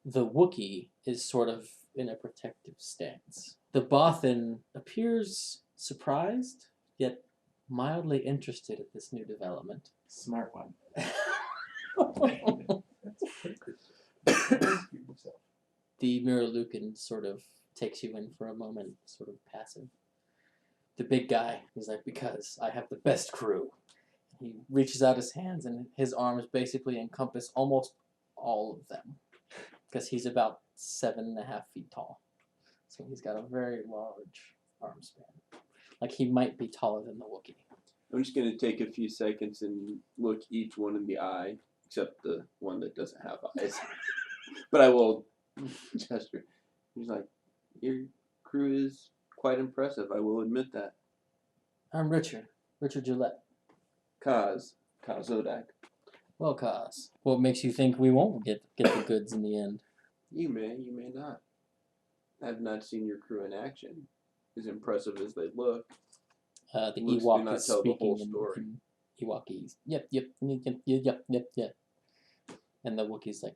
The Wookiee is sort of in a protective stance. The Bothan appears surprised, yet mildly interested at this new development. Smart one. The Miralukan sort of takes you in for a moment, sort of passive. The big guy is like, because I have the best crew. He reaches out his hands and his arms basically encompass almost all of them. Because he's about 7.5 feet tall. So he's got a very large arm span. Like he might be taller than the Wookiee. I'm just going to take a few seconds and look each one in the eye, except the one that doesn't have eyes. But I will gesture. He's like, your crew is quite impressive, I will admit that. I'm Richard Gillette. Kaz Odak. Well, Kaz, what makes you think we won't get the goods in the end? You may not. I've not seen your crew in action. As impressive as they look. The Looks do Ewok not is tell the speaking whole story. in Ewokese. Yep. And the Wookiee's like,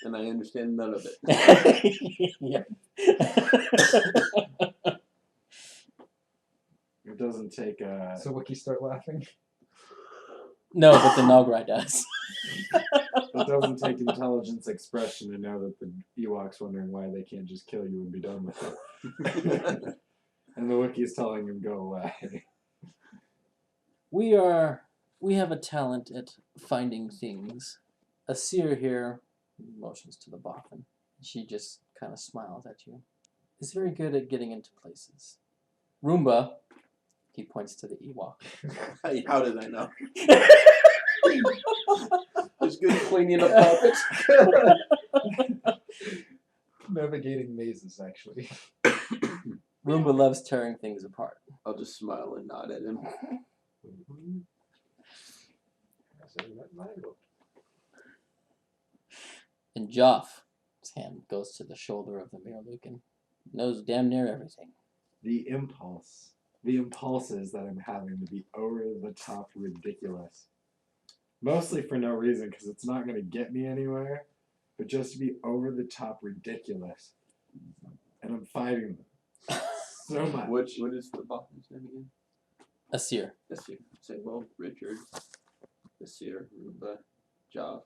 And I understand none of it. yep. It doesn't take a... So Wookiee start laughing. No, but the Nograi does. It doesn't take intelligence expression to know that the Ewok's wondering why they can't just kill you and be done with it. And the Wookiee's telling him go away. We have a talent at finding things. A seer here motions to the Bothan. She just kind of smiles at you. Is very good at getting into places. Roomba, he points to the Ewok. How did I know? It's good cleaning up puppets. Navigating mazes, actually. Roomba loves tearing things apart. I'll just smile and nod at him. And Joff, his hand goes to the shoulder of the Miralukan. Knows damn near everything. The impulses that I'm having to be over the top ridiculous. Mostly for no reason, because it's not going to get me anywhere, but just to be over the top ridiculous. And I'm fighting them so much. What is the Bothan's name again? A seer. Asir. Say, well, Richard, Asir, Ruba, Joff.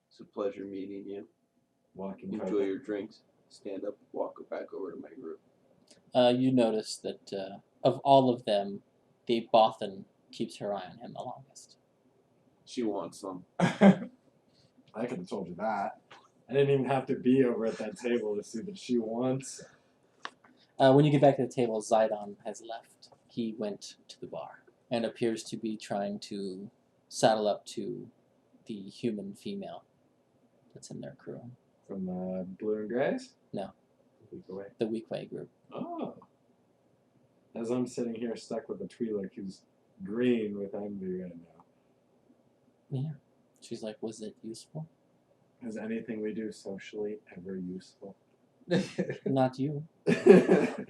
It's a pleasure meeting you. Walking Enjoy purple. your drinks. Stand up, walk back over to my group. You notice that of all of them, the Bothan keeps her eye on him the longest. She wants some. I could have told you that. I didn't even have to be over at that table to see that she wants. When you get back to the table, Zidon has left. He went to the bar and appears to be trying to saddle up to the human female that's in their crew. From Blue and Grays? No. Week away. The Weequay group. Oh. As I'm sitting here stuck with a Twi'lek who's green with envy right now. Yeah. She's like, was it useful? Is anything we do socially ever useful? Not you. I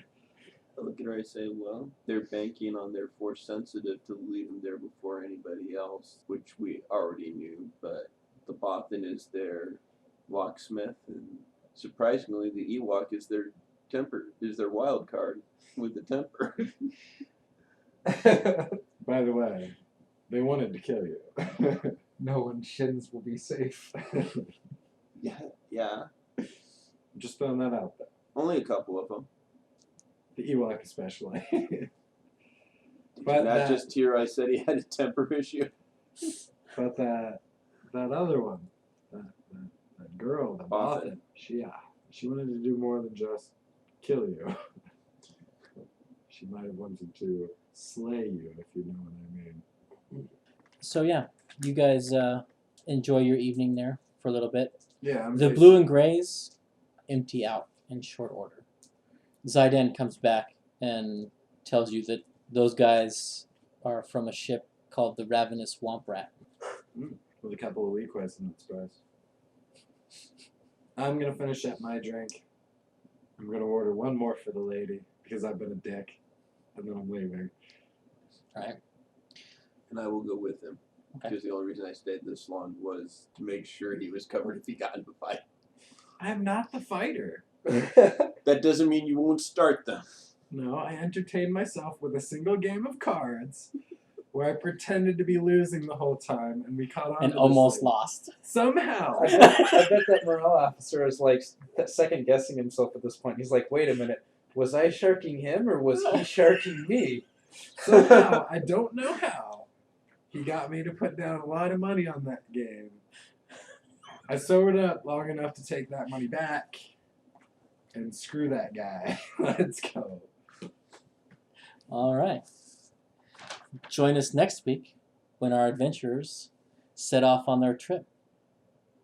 look at her, I say, well, they're banking on their force sensitive to leave them there before anybody else, which we already knew, but the Bothan is their locksmith, and surprisingly, the Ewok is their wild card with the temper. By the way, they wanted to kill you. No one's shins will be safe. Yeah. Just throwing that out there. Only a couple of them. The Ewok especially. Did But you not that- just hear I said he had a temper issue? But that other one, that girl, the Bothan, she wanted to do more than just kill you. She might have wanted to slay you, if you know what I mean. So yeah, you guys enjoy your evening there for a little bit. Yeah, The Blue and Grays empty out in short order. Zidane comes back and tells you that those guys are from a ship called the Ravenous Womp Rat. with a couple of Weequays, I'm not surprised. I'm gonna finish up my drink. I'm gonna order one more for the lady because I've been a dick, and then I'm leaving. Right? And I will go with him. Okay. Because the only reason I stayed this long was to make sure he was covered if he got in the fight. I'm not the fighter. That doesn't mean you won't start them. No, I entertained myself with a single game of cards where I pretended to be losing the whole time, and we caught on. And to almost this thing. lost. Somehow. I bet that morale officer is like second guessing himself at this point. He's like, wait a minute, was I sharking him or was he sharking me? Somehow, I don't know how, he got me to put down a lot of money on that game. I sobered up long enough to take that money back, and screw that guy. Let's go. All right. Join us next week when our adventurers set off on their trip